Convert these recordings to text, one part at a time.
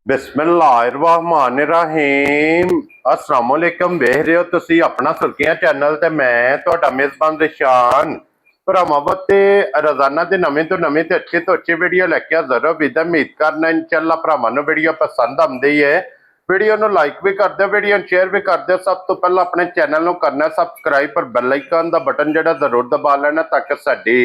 बिस्मिल्लाहिर्रहमानिर्रहीम अस्सलाम वालेकुम। वेख रहे हो तुसी अपना सुर्खियां चैनल ते मैं तुहाडा मेजबान रिशान भरावां वास्ते रोजाना दी नवीं तो नवीं ते अच्छी वीडियो लैके हाज़र हो। उम्मीद करना इंशाअल्लाह भरावां नूं वीडियो पसंद आउंदी है। वीडियो नूं लाइक भी कर दिओ, वीडियो नूं शेयर भी कर दिओ। सब तो पहला अपने चैनल नूं करना सबसक्राइब पर बेल आइकन दा बटन जिहड़ा जरूर दबा लेना ताकि साडी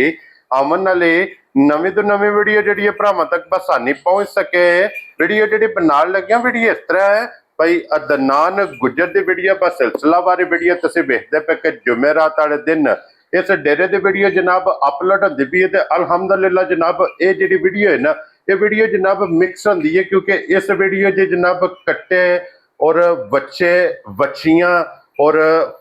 आमन वाली नवीं तो नवीं वीडियो जिहड़ी है भरावां तक बसानी पहुंच सके। वीडियो जी बनान लग्या वीडियो इस तरह है भाई अदनान गुजर की वीडियो बस सिलसिलावारी वीडियो तुसीं वेखदे पे कि जुमेरात वाले दिन इस डेरे की वीडियो जनाब अपलोड होती पई है। अलहमदुलिल्लाह जनाब ये जी वीडियो है ना, ये वीडियो जनाब मिक्स होती है क्योंकि इस वीडियो जी जनाब कट्टे और बच्चे बच्चियां और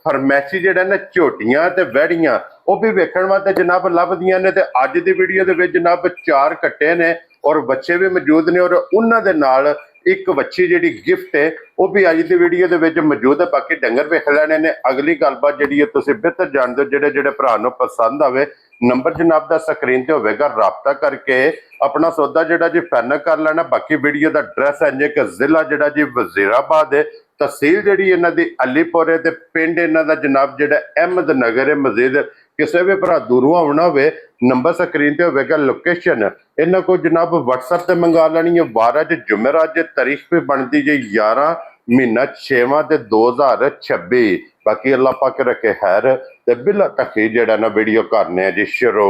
फरमैशी जिहड़ा ना झोटियां ते वैड़ियां वो भी वेखण वास्ते जनाब लभदियां ने। ते अज दी वीडियो दे विच जनाब 4 कट्टे ने और बच्चे भी मौजूद ने और उन्हां दे नाल एक बच्ची जिहड़ी गिफ्ट है वो भी अज दी वीडियो दे विच मौजूद है। बाकी डंगर वेख लेने ने। अगली गलबात जिहड़ी है तुसीं बेहतर जानदे हो। जिहड़े भरा नूं पसंद आवे नंबर जनाब दा स्क्रीन ते होवेगा, राबता करके अपना सौदा जिहड़ा जी फाइनल कर लेना। बाकी वीडियो दा एड्रैस है जे कि जिला जिहड़ा जी वजीराबाद है, तहसील जिहड़ी इन्हां दी अलीपुर है ते पिंड इन्हां दा जनाब जिहड़ा अहमद नगर है। मजीद किसी भी भरा दूरों आना हो नंबर स्क्रीन ते होवेगा, लोकेशन इन्हां को जनाब WhatsApp ते मंगा लैनी है। वार अज जुमेरात जे तारीख भी बनती जे 11 महीना 6वां ते 2026। बाकी अल्लाह पाक रखे खैर ते बिला तखीर जेड़ा ना वीडियो करने जी शुरू।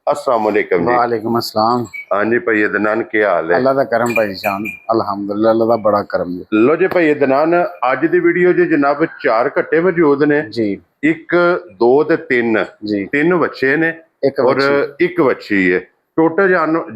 अस्सलाम वालेकुम जी। वालेकुम अस्सलाम। हाँ जी भाई अदनान क्या हाल है? अल्लाह दा करम भाई जान, अल्हम्दुलिल्लाह अल्लाह दा बड़ा करम है। लो जी भाई अदनान अज दी वीडियो जी जनाब 4 कट्टे मौजूद ने। जी एक दो ते तीन जी तीन बच्चे ने एक और बच्ची एक बच्ची है। टोटल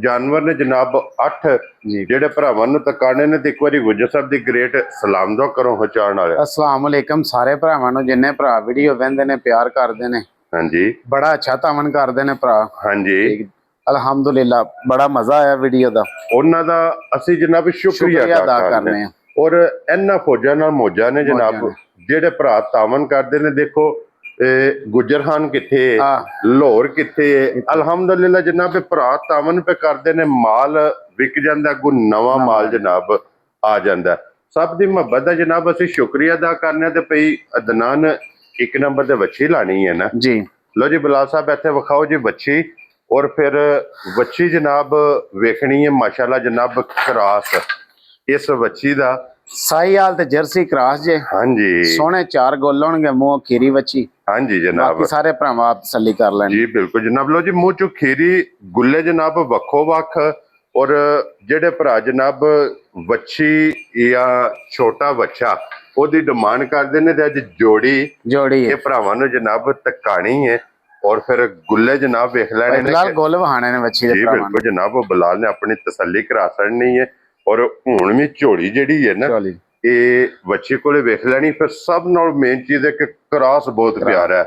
जानवर ने जनाब 8 जी। जेडे भरावां नूं तकाने ने। ते एक बारी गुजर साहब दी ग्रेट सलाम दुआ करो पहुंचाण वाले। अस्सलाम वालेकुम सारे भरावां नूं जिन्ने भरा वीडियो वेंदे ने प्यार करदे ने। हाँ जी बड़ा अच्छा तमन करदे ने भरा। हाँ जी ठीक अल्हम्दुलिल्लाह बड़ा मजा आया वीडियो दा। उन्हां दा असीं जनाब शुक्रिया अदा करने और इन्हां फौजां नाल मौजां ने जनाब जेडे भरा तावन करदे ने। देखो गुजर खान किथे है, लाहौर किथे है। अलहमदुलिल्लाह जनाब भरा तावन पे करदे ने, माल विक जांदा, अगों नवां माल जनाब आ जांदा। सब दी मुहब्बत दा जनाब असीं शुक्रिया अदा करने। ते भई अदनान एक नंबर ते बच्ची लानी है ना जी। लो जी बिलाल साहब इत्थे विखाओ जी बच्ची। और फिर बच्ची जनाब वेखनी है माशाल्लाह जनाब क्रॉस इस बच्ची दा साईवाल ते जर्सी क्रॉस जे। हाँ जी सोहने 4 गोल होणगे, मुंह खीरी बच्ची। हाँ जी जनाब बाकी सारे भरावां आप तसल्ली कर लें जी बिल्कुल जनाब। लो जी मुंह चो खीरी गुल्ले जनाब वक्खो वक्ख। और जेडे भरा जनाब बच्ची या छोटा बच्चा ओदी डिमांड करदे ने ते अज जोड़ी जोड़ी है ये भरावां नूं जनाब तकानी है। और फिर गुल्ले जनाब वेख लेने बिलाल गोल वहाने ने बच्ची दे जी भरावां बिल्कुल जनाब। वो बिलाल ने अपनी तसल्ली करा छड़नी है। और हुण भी झोली जिहड़ी है ना चली ये बच्चे कोले वेख लेनी। फिर सब नाल मेन चीज है कि क्रॉस बहुत प्यारा है।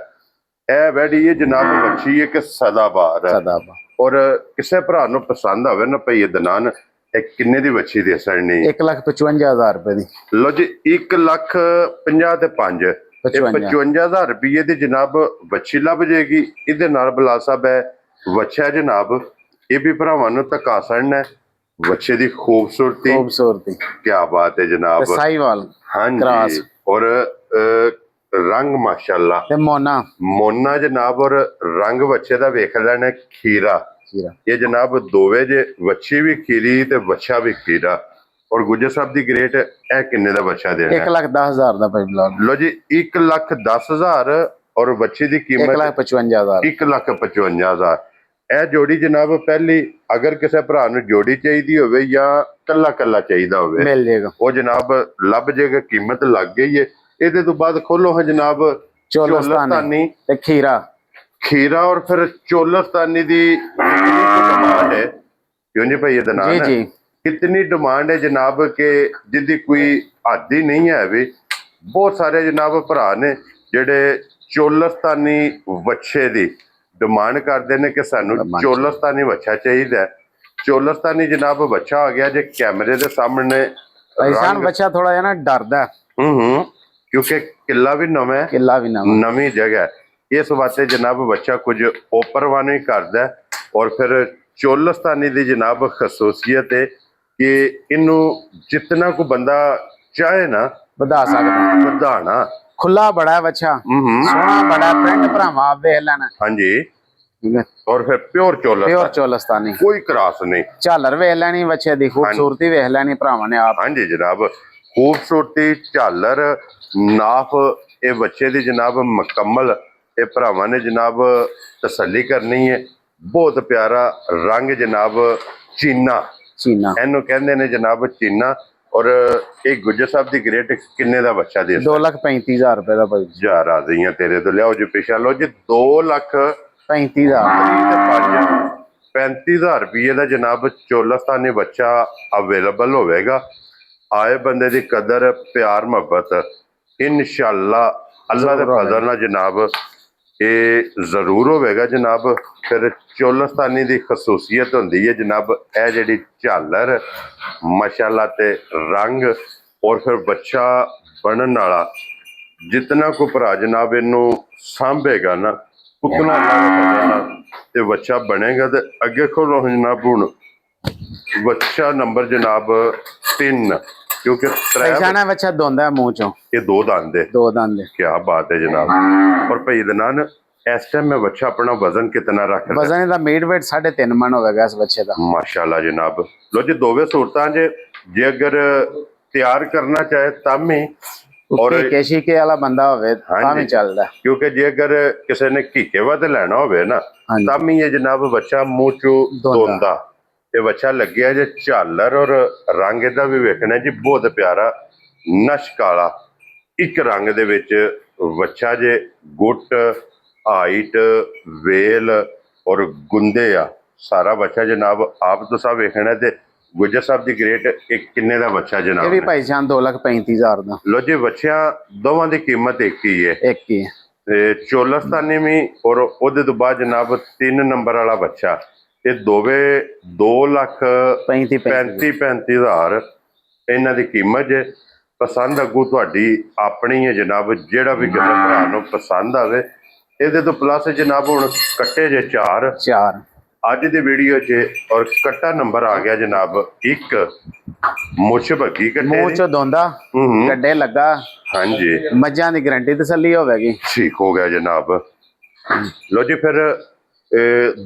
ए वैडी है जनाब बच्ची है कि सदाबहार है। सदाबहार और किसी भरा नूं पसंद आवे ना भई अदनान किन्ने दी बच्ची दे सड़नी 1,55,000 रुपए दी। लो जी 1,50,000 ते 5 55,000 रुपये दी जनाब बच्ची लभ जाएगी। इहदे नाल बिलाल साहब है बच्चा जनाब ये भी भरावां नूं तका छड़ना है। बच्चे दी खूबसूरती क्या बात है जनाब। साईवाल हाँ जी और रंग माशाल्लाह ते मोना जनाब। और रंग बच्चे दा वेख लेना खीरा ये जनाब दोवे जे बच्ची भी खीरी ते बच्चा भी खीरा। और गुजर साहब दी ग्रेट ए किन्ने दा बच्चा देना? 1,10,000 दा भाई बिलाल। लो जी 1,10,000 और बच्ची दी कीमत 1,55,000 1,55,000। ए जोड़ी जनाब पहली अगर किसी भरा नूं जोड़ी चाहिदी होवे या कल्ला कल्ला चाहिदा होवे मिल जाएगा वो जनाब लभ जाएगा। कीमत लग गई है। इहदे तो बाद खोलो है जनाब चोलस्तानी ते खीरा। और फिर चोलस्तानी दी डिमांड है क्यों जी भाई अदनान कितनी डिमांड है जनाब के जिंदी कोई हद ही नहीं है भी। बहुत सारे जनाब भरा ने जेडे चोलस्तानी बच्चे दी डिमांड करते हैं कि सानू चोलस्तानी बच्चा चाहिए। चोलस्तानी जनाब बच्चा आ गया जे कैमरे दे सामने बच्चा थोड़ा जा ना डरदा क्योंकि किला भी नवा है, नवी जगह इस वास्ते जनाब बच्चा कुछ ओपरवान ही करदा। और फिर चोलस्तानी दी जनाब खसूसियत है ਕਿ ਇਹਨੂੰ ਜਿੰਨਾ ਕੋ ਬੰਦਾ ਚਾਹੇ ਨਾ ਵਧਾ ਸਕਦਾ। ਵਧਾਣਾ। ਖੁੱਲਾ ਬੜਾ ਹੈ ਬੱਚਾ, ਸੋਹਣਾ ਬੜਾ, ਪ੍ਰਿੰਟ ਭਰਾਵਾ ਵੇਖ ਲੈਣਾ। ਹਾਂਜੀ, ਠੀਕ ਹੈ, ਔਰ ਫਿਰ ਪਿਓਰ ਚੋਲਾ, ਪਿਓਰ ਚੋਲਸਤਾਨੀ, ਕੋਈ ਕਰਾਸ ਨਹੀਂ। ਝਾਲਰ ਵੇਖ ਲੈਣੀ ਬੱਚੇ ਦੀ, ਖੂਬਸੂਰਤੀ ਵੇਖ ਲੈਣੀ ਭਰਾਵਾਂ ਨੇ ਆਪ। ਹਾਂਜੀ ਜਨਾਬ, ਖੂਬਸੂਰਤੀ, ਝਾਲਰ, ਨਾਫ ਇਹ ਬੱਚੇ ਦੀ ਜਨਾਬ ਮੁਕੰਮਲ। ਇਹ ਭਰਾਵਾਂ ਨੇ ਜਨਾਬ ਤਸੱਲੀ ਕਰਨੀ ਹੈ। ਬਹੁਤ ਪਿਆਰਾ ਰੰਗ ਜਨਾਬ, ਚੀਨਾ ਚੀਨਾ ਇਹਨੂੰ ਕਹਿੰਦੇ ਨੇ ਜਨਾਬ, ਚੀਨਾ। ਔਰ ਇਹ ਗੁੱਜਰ ਸਾਹਿਬ ਦੀ ਗ੍ਰੇਟ ਕਿੰਨੇ ਦਾ ਬੱਚਾ ਦੇ? 2,35,000 ਰੁਪਏ ਦਾ ਭਾਈ। ਜਾ ਰਾਜ਼ੀਆਂ ਤੇਰੇ ਤੋਂ, ਲਿਆਓ ਜੀ ਪਿਛਾ ਲਓ ਜੀ। 2,35,000 35,000 ਰੁਪਏ ਦਾ ਜਨਾਬ ਚੋਲਸਤਾਨੀ ਬੱਚਾ ਅਵੇਲੇਬਲ ਹੋਵੇਗਾ। ਆਏ ਬੰਦੇ ਦੀ ਕਦਰ, ਪਿਆਰ, ਮੁਹੱਬਤ ਇਨਸ਼ਾਅੱਲਾ ਅੱਲਾ ਦੇ ਫਜ਼ਲ ਨਾਲ ਜਨਾਬ ਇਹ ਜ਼ਰੂਰ ਹੋਵੇਗਾ ਜਨਾਬ। ਫਿਰ ਚੋਲਸਤਾਨੀ ਦੀ ਖਸੂਸੀਅਤ ਹੁੰਦੀ ਹੈ ਜਨਾਬ, ਇਹ ਜਿਹੜੀ ਝਾਲਰ ਮਾਸ਼ਾਅੱਲਾ ਤੇ ਰੰਗ, ਔਰ ਫਿਰ ਬੱਚਾ ਬਣਨ ਵਾਲਾ ਜਿਤਨਾ ਕੋ ਭਰਾ ਜਨਾਬ ਇਹਨੂੰ ਸਾਂਭੇਗਾ ਨਾ, ਉਤਨਾ ਅੱਲਾ ਦੇ ਫਜ਼ਲ ਨਾਲ ਤੇ ਬੱਚਾ ਬਣੇਗਾ। ਤੇ ਅੱਗੇ ਖੋਲੋ ਜਨਾਬ, ਹੁਣ ਬੱਚਾ ਨੰਬਰ ਜਨਾਬ 3, ਕਿਉਂਕਿ ਪਹਿਚਾਣਾ ਬੱਚਾ ਦੋਂਦਾ ਮੂੰਹ ਚੋਂ, ਇਹ 2 ਦੰਦ ਦੇ। 2 ਦੰਦ। ਕੀ ਬਾਤ ਹੈ ਜਨਾਬ। ਔਰ ਭਾਈ ਦਨਾਨ ਇਸ ਟਾਈਮ ਮੈਂ ਬੱਚਾ ਆਪਣਾ ਵਜ਼ਨ ਕਿਤਨਾ ਰੱਖਦਾ? ਵਜ਼ਨ ਇਹਦਾ ਮੀਟ weight 3.5 ਮਣ ਹੋਵੇਗਾ ਇਸ ਬੱਚੇ ਦਾ। ਮਾਸ਼ਾਅੱਲਾ ਜਨਾਬ। ਲੋ ਜੀ, ਦੋਵੇਂ ਸੂਰਤਾਂ ਜੇ ਅਗਰ ਤਿਆਰ ਕਰਨਾ ਚਾਹੇ ਤਾਂ ਵੀ, ਔਰ ਕੇਸ਼ੀਕੇ ਵਾਲਾ ਬੰਦਾ ਹੋਵੇ ਤਾਂ ਵੀ ਚੱਲਦਾ। ਕਿਉਂਕਿ ਜੇ ਅਗਰ ਕਿਸੇ ਨੇ ਘੀਕੇ ਵੱਧ ਲੈਣਾ ਹੋਵੇ ਨਾ, ਤਾਂ ਵੀ ਇਹ ਜਨਾਬ ਬੱਚਾ ਮੂੰਹ ਚੋਂ ਦੋਂਦਾ। ਇਹ ਬੱਚਾ ਲੱਗਿਆ ਜੇ ਝਾਲਰ, ਔਰ ਰੰਗ ਇਹਦਾ ਵੀ ਵੇਖਣਾ ਜੀ, ਬਹੁਤ ਪਿਆਰਾ ਨਸ਼ ਕਾਲਾ ਇੱਕ ਰੰਗ ਦੇ ਵਿੱਚ ਬੱਚਾ ਜੇ। ਗੁੱਟ, ਹਾਈਟ, ਵੇਲ ਔਰ ਗੁੰਦੇ ਆ, ਸਾਰਾ ਬੱਚਾ ਜਨਾਬ ਆਪ ਤੋਂ ਸਭ ਵੇਖਣਾ। ਤੇ ਗੁੱਜਰ ਸਾਹਿਬ ਦੀ ਗ੍ਰੇਟ ਇੱਕ ਕਿੰਨੇ ਦਾ ਬੱਚਾ ਜਨਾਬ? ਇਹ ਵੀ ਭਾਈ ਜਾਨ 2,35,000 ਦਾ। ਲੋ ਜੀ, ਬੱਚਿਆਂ ਦੋਵਾਂ ਦੀ ਕੀਮਤ ਇੱਕ ਹੀ ਹੈ। ਇੱਕ ਹੀ ਹੈ। ਤੇ ਚੋਲਸਤਾਨੀ ਵੀ, ਔਰ ਉਹਦੇ ਤੋਂ ਬਾਅਦ ਜਨਾਬ 3 ਨੰਬਰ ਵਾਲਾ ਬੱਚਾ, ਇਹ ਦੋਵੇਂ 2,35,000 ਇਹਨਾਂ ਦੀ ਕੀਮਤ ਜੇ। ਪਸੰਦ ਅੱਗੂ ਤੁਹਾਡੀ ਆਪਣੀ ਹੈ ਜਨਾਬ, ਜਿਹੜਾ ਵੀ ਕਿਸੇ ਭਰਾ ਨੂੰ ਪਸੰਦ ਆਵੇ। ਇਹਦੇ ਤੋਂ ਪਲੱਸ ਜਨਾਬ ਹੁਣ ਕੱਟੇ ਜੇ 4 ਅੱਜ ਦੀ ਵੀਡੀਓ 'ਚ, ਔਰ ਕੱਟਾ ਨੰਬਰ ਆ ਗਿਆ ਜਨਾਬ 1। ਮੁੱਛ ਭੱਗੀ ਕੱਟੇ, ਮੂੰਹ ਚੋਂ ਦੋਂਦਾ, ਕੱਡੇ ਲੱਗਾ। ਹਾਂਜੀ, ਮੱਝਾਂ ਦੀ ਗਰੰਟੀ ਤਸੱਲੀ ਹੋਵੇਗੀ। ਠੀਕ ਹੋ ਗਿਆ ਜਨਾਬ। ਲੋ ਜੀ, ਫਿਰ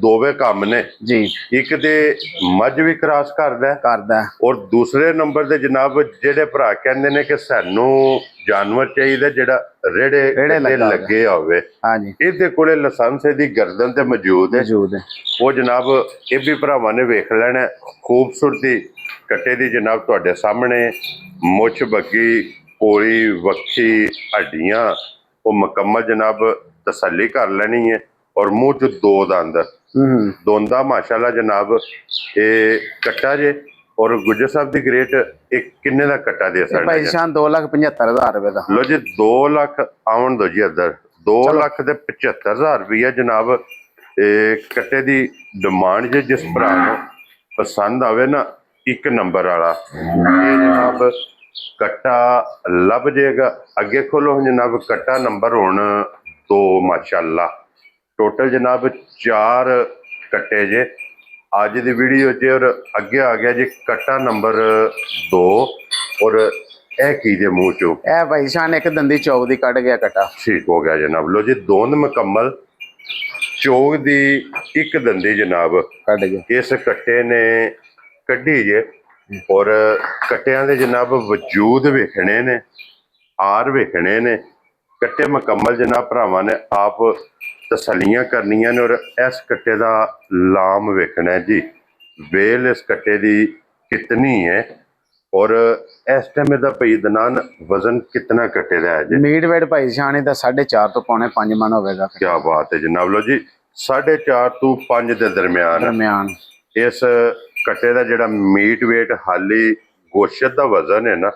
ਦੋਵੇਂ ਕੰਮ ਨੇ ਜੀ। ਇੱਕ ਤੇ ਮੱਝ ਵੀ ਕ੍ਰਾਸ ਕਰਦਾ, ਔਰ ਦੂਸਰੇ ਨੰਬਰ ਤੇ ਜਨਾਬ ਜਿਹੜੇ ਭਰਾ ਕਹਿੰਦੇ ਨੇ ਕਿ ਸਾਨੂੰ ਜਾਨਵਰ ਚਾਹੀਦਾ ਜਿਹੜਾ ਰੇੜੇ ਲੱਗੇ ਹੋਵੇ, ਇਹਦੇ ਕੋਲੇ ਲਾਇਸੈਂਸ ਦੀ ਗਰਦਨ ਤੇ ਮੌਜੂਦ ਹੈ। ਉਹ ਜਨਾਬ ਇਹ ਵੀ ਭਰਾਵਾਂ ਨੇ ਵੇਖ ਲੈਣਾ। ਖੂਬਸੂਰਤੀ ਕੱਟੇ ਦੀ ਜਨਾਬ ਤੁਹਾਡੇ ਸਾਹਮਣੇ, ਮੁੱਛ ਬੱਗੀ, ਕੋਲੀ, ਵੱਖੀ, ਹੱਡੀਆਂ ਉਹ ਮੁਕੰਮਲ ਜਨਾਬ ਤਸੱਲੀ ਕਰ ਲੈਣੀ ਹੈ। ਔਰ ਮੂੰਹ 'ਚ 2 ਦੰਦ ਦੋਂਦਾ ਮਾਸ਼ਾਅੱਲਾ ਜਨਾਬ। ਇਹ ਕੱਟਾ ਜੇ, ਔਰ ਗੁੱਜਰ ਸਾਹਿਬ ਦੀ ਗ੍ਰੇਟ ਇੱਕ ਕਿੰਨੇ ਦਾ ਕੱਟਾ ਦੇ ਸਕਦੇ? ਭਾਈ ਸ਼ਾਨ 2,75,000 ਰੁਪਏ ਦਾ। ਲੋ ਜੀ, 2 ਲੱਖ ਆਉਣ ਦੋ ਜੀ ਇੱਧਰ। 2,75,000 ਰੁਪਈਆ ਜਨਾਬ ਇਹ ਕੱਟੇ ਦੀ ਡਿਮਾਂਡ ਜੇ। ਜਿਸ ਭਰਾ ਨੂੰ ਪਸੰਦ ਆਵੇ ਨਾ, 1 ਨੰਬਰ ਵਾਲਾ ਇਹ ਜਨਾਬ ਕੱਟਾ ਲੱਭ ਜਾਏਗਾ। ਅੱਗੇ ਖੋਲੋ ਜਨਾਬ, ਕੱਟਾ ਨੰਬਰ ਹੁਣ 2 ਮਾਸ਼ਾਅੱਲਾ। ਟੋਟਲ ਜਨਾਬ 4 ਕੱਟੇ ਜੇ ਅੱਜ ਦੀ ਵੀਡੀਓ 'ਚ। ਔਰ ਅੱਗੇ ਆ ਗਿਆ ਜੀ ਕੱਟਾ ਨੰਬਰ 2। ਔਰ ਇਹ ਕੀ ਜੇ ਮੂੰਹ ਚੋਂ? ਇਹ ਭਾਈ ਸ਼ਾਨ ਇੱਕ ਦੰਦੀ ਚੌਕ ਦੀ ਕੱਢ ਗਿਆ ਕੱਟਾ। ਠੀਕ ਹੋ ਗਿਆ ਜਨਾਬ। ਲੋ ਜੀ, ਦੋਂਦ ਮੁਕੰਮਲ, ਚੌਕ ਦੀ ਇੱਕ ਦੰਦੀ ਜਨਾਬ ਕੱਢ ਗਿਆ। ਇਸ ਕੱਟੇ ਨੇ ਕੱਢੀ ਜੇ। ਔਰ ਕੱਟਿਆਂ ਦੇ ਜਨਾਬ ਵਜੂਦ ਵੇਖਣੇ ਨੇ, ਆਰ ਵੇਖਣੇ ਨੇ। ਕੱਟੇ ਮੁਕੰਮਲ ਜਨਾਬ ਭਰਾਵਾਂ ਨੇ ਆਪ ਤਸੱਲੀਆਂ ਕਰਨੀਆਂ ਨੇ। ਔਰ ਇਸ ਕੱਟੇ ਦਾ ਲਾਮ ਵੇਖਣਾ ਜੀ, ਵੇਲ ਇਸ ਕੱਟੇ ਦੀ ਕਿਤਨੀ ਹੈ। ਔਰ ਇਸ ਟਾਈਮ ਇਹਦਾ ਭਾਈ ਦਨਾਨ ਵਜ਼ਨ ਕਿਤਨਾ ਕੱਟੇ ਦਾ ਹੈ ਜੀ? ਮੀਟ weight ਭਾਈ ਸ਼ਾਨ ਇਹਦਾ 4.5 ਤੋਂ ਪੌਣੇ 5 ਮਣ ਹੋਵੇਗਾ। ਕੀ ਬਾਤ ਹੈ ਜਨਾਬ। ਲੋ ਜੀ, 4.5 ਤੋਂ 5 ਦੇ ਦਰਮਿਆਨ ਇਸ ਕੱਟੇ ਦਾ ਜਿਹੜਾ ਮੀਟ weight ਹਾਲੀ ਗੋਸ਼ਤ ਦਾ ਵਜ਼ਨ ਹੈ ਨਾ,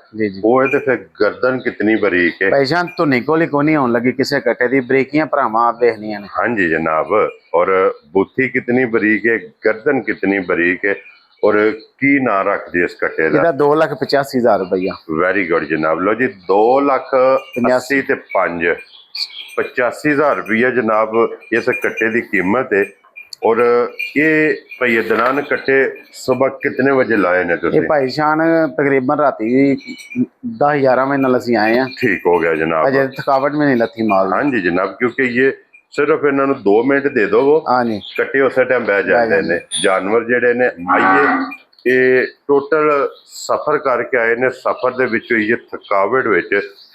ਉਹ ਹੈ। ਤੇ ਫਿਰ ਗਰਦਨ ਕਿਤਨੀ ਬਰੀਕ ਹੈ ਭਾਈ ਸ਼ਾਨ, ਧੁਨੀ ਕੋਲੀ ਕੋ ਨਹੀਂ ਹੋਣ ਲੱਗੀ ਕਿਸੇ ਕੱਟੇ ਦੀ। ਬਰੀਕੀਆਂ ਭਰਾਵਾਂ ਆਪ ਵੇਖਣੀਆਂ ਨੇ। ਹਾਂਜੀ ਜਨਾਬ। ਔਰ ਬੁੱਥੀ ਕਿਤਨੀ ਬਰੀਕ ਹੈ, ਗਰਦਨ ਕਿਤਨੀ ਬਰੀਕ ਹੈ। ਔਰ ਕੀ ਨਾਂ ਰੱਖਦੀ ਇਸ ਕੱਟੇ ਦਾ? ਇਹਦਾ 2,85,000 ਰੁਪਈਆ। ਵੈਰੀ ਗੁੱਡ ਜਨਾਬ। ਲੋ ਜੀ, 2,80,000 ਤੇ 5 85,000 ਰੁਪਈਆ ਜਨਾਬ ਇਸ ਕੱਟੇ ਦੀ ਕੀਮਤ ਹੈ। और ये भाई अदनान कट्टे सुबह कितने बजे लाए ने ਇਹ तुसीं? ਭਾਈ ਸ਼ਾਨ ਤਕਰੀਬਨ ਰਾਤੀ 10-11 ਵਜੇ ਨਾਲ ਅਸੀਂ ਆਏ ਆ ठीक हो गया जनाब। ਅਜੇ ਥਕਾਵਟ ਵੀ ਨਹੀਂ ਲੱਥੀ ਮਾਲ हाँ जी जनाब, क्योंकि ये सिर्फ इन्हों 2 मिनट दे दो वो ਹਾਂਜੀ कट्टे उस टाइम बह जाते हैं। जानवर जेडे ने आइए ये टोटल सफर करके आए ने, सफर दे विचों ये थकावट विच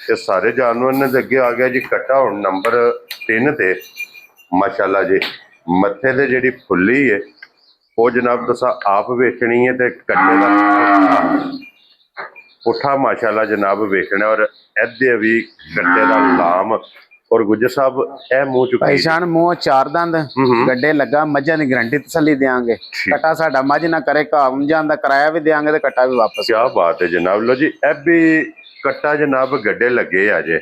ये सारे जानवर ने ते अगे आ गया जी कट्टा हुण नंबर 3 ते माशाल्लाह जी मत्थे ते जेहड़ी फुल्ली है वो जनाब तुसां आप वेखनी है ते कट्टे दा पुट्ठा माशाल्लाह जनाब वेखना और इहदे भी कट्टे दा लाम और गुज्जर साहब ए मुंह चुकी ਭਾਈ ਸ਼ਾਨ ਮੂੰਹ ਚਾਰ ਦੰਦ ਗੱਡੇ ਲੱਗਾ ਮੱਝਾਂ ਦੀ ਗਰੰਟੀ ਤਸੱਲੀ ਦੇਾਂਗੇ ਕਟਾ ਸਾਡਾ ਮੱਝ ਨਾ ਕਰੇ ਘਾਮ ਜਾਣ ਦਾ ਕਿਰਾਇਆ ਵੀ ਦੇਾਂਗੇ ਤੇ ਕਟਾ ਵੀ ਵਾਪਸ क्या बात है जनाब। लो जी ए भी कट्टा जनाब गड्ढे लगे अजे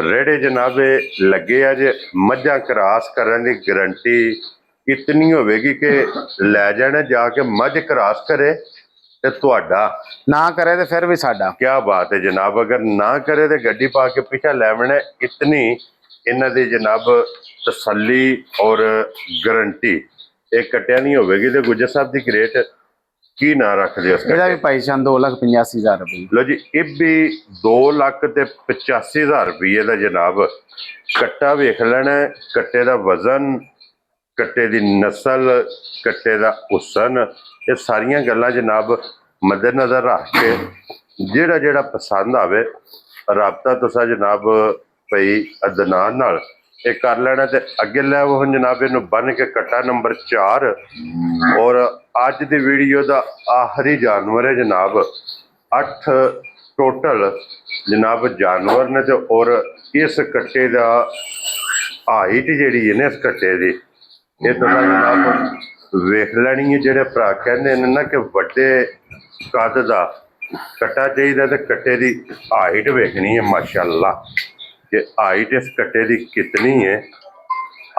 रेड़े जनाब लगे अजे मझा क्रॉस करने की गारंटी इतनी होगी कि लै जाने जाके मझ क्रॉस करे ते तुहाडा, ਨਾ ਕਰੇ ਤੇ ਫਿਰ ਵੀ ਸਾਡਾ। क्या बात है जनाब। अगर ना करे तो गड्डी पा के पीछा लैवने इतनी इन्हां दी जनाब तसल्ली और गारंटी एक कट्टिया नहीं होगी। तो गुज्जर साहब की ग्रेट की ना रख दे ਇਹਦਾ ਵੀ ਭਾਈ ਸ਼ਾਨ 2,85,000 ਰੁਪਏ। लो जी ये भी 2,85,000 रुपये का जनाब कट्टा वेख लेना। कट्टे का वजन, कट्टे की नस्ल, कट्टे का हुसन, ये सारिया गल्लां जनाब मद्देनजर रख के जेड़ा जेड़ा पसंद आवे राबता तुसा जनाब भाई अदनान नाल ये कर लेना ते अगे लै वो जनाब इनू बन के कट्टा नंबर 4 और अज दी वीडियो का आखिरी जानवर है जनाब 8 टोटल जनाब जानवर ने ते और इस कट्टे का हाइट जिहड़ी है ना इस कट्टे की ये तुसा जनाब वेख लैनी है। जेडे भरा कहंदे ने ना कि वड्डे कद दा कट्टा चाहिए तो कट्टे की हाइट वेखनी है माशाअल्लाह कि हाइट इस कट्टे की कितनी है।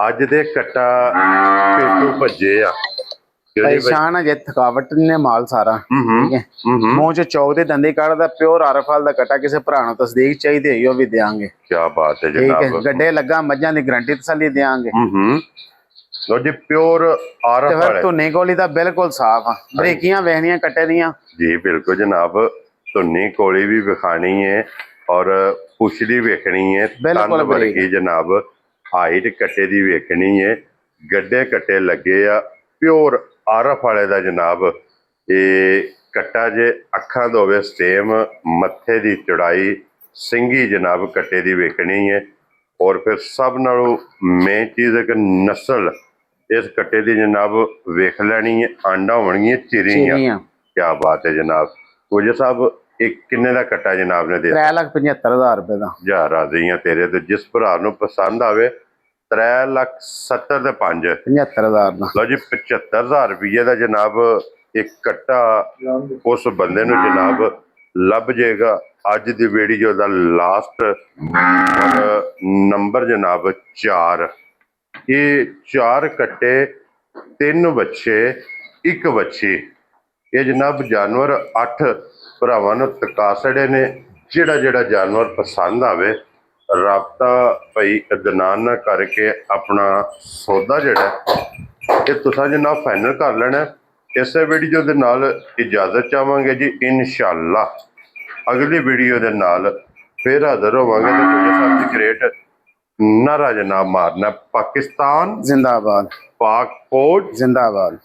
अज दे कट्टा पेटू भजे आ ਭਾਈ ਸ਼ਾਨ ਅਜੇ ਥਕਾਵਟ ਨੇ ਮਾਲ ਸਾਰਾ ਠੀਕ ਹੈ। ਮੂੰਹ ਚ ਚੌਕ ਦੇ ਦੰਦੀ ਕੱਢਦਾ ਪਿਓਰ ਆਰਫਾਲ ਦਾ ਕਟਾ ਕਿਸੇ ਭਰਾ ਨੂੰ ਤਸਦੀਕ ਚਾਹੀਦੀ ਹੋਈ ਉਹ ਵੀ ਦੇਾਂਗੇ। क्या बात है ਠੀਕ ਹੈ। जनाब। ਗੱਡੇ ਲੱਗਾ ਮੱਝਾਂ ਦੀ ਗਰੰਟੀ ਤਸੱਲੀ ਦੇਾਂਗੇ। लो जी प्योर ਤੇ आरफ ਫਿਰ वाले ਧੁੰਨੀ ਕੋਲੀ ਤਾਂ ਬਿਲਕੁਲ ਸਾਫ ਆ। ਬਰੀਕੀਆਂ ਵੇਖਣੀਆਂ ਕੱਟੇ ਦੀਆਂ। जी बिल्कुल जनाब। धुन्नी कोली भी विखानी है और पुछड़ी वेखनी है, बिल्कुल तंद वर्गी जनाब हाइट कट्टे दी वेखनी है। गड्डे कट्टे लगे आ प्योर आरफ वाले दा जनाब ये कट्टा जे अखां दा होवे सेम, मत्थे दी चौड़ाई, सिंगी जनाब कट्टे दी वेखनी है और फिर सब नालों मेन चीज़ है कि नस्ल इस कट्टे दी जनाब वेख लैनी है। आंडा होणगियां चिरियां। ਚੀਨੀਆਂ क्या बात है जनाब। गुज्जर साहब एक किन्ने का कट्टा जनाब ने दे 3,75,000 रुपए ਦਾ। जा राजी हाँ तेरे तो जिस भरा नूं पसंद आवे 3,70,000 ते 5। 75,000 ਦਾ। लो जी 75,000 रुपये का जनाब एक कट्टा उस बंदे नूं जनाब लभ जाएगा। अज दी वीडियो का लास्ट नंबर जनाब 4। ये 4 कट्टे 3 बच्चे 1 बच्ची ये जनाब जानवर 8 भरावां नूं तका छड़े ने। जेड़ा जेड़ा जानवर पसंद आवे राबता भाई अदनान ना करके अपना सौदा जेड़ा ये तुसां जनाब फाइनल कर लेना। इस वीडियो दे नाल इजाजत चाहांगे जी। इंशाअल्लाह अगली वीडियो दे नाल फिर हाजिर होवांगे। तो गुज्जर साहब दी ग्रेट नारा जनाब मारना पाकिस्तान जिंदाबाद। पाक फौज जिंदाबाद।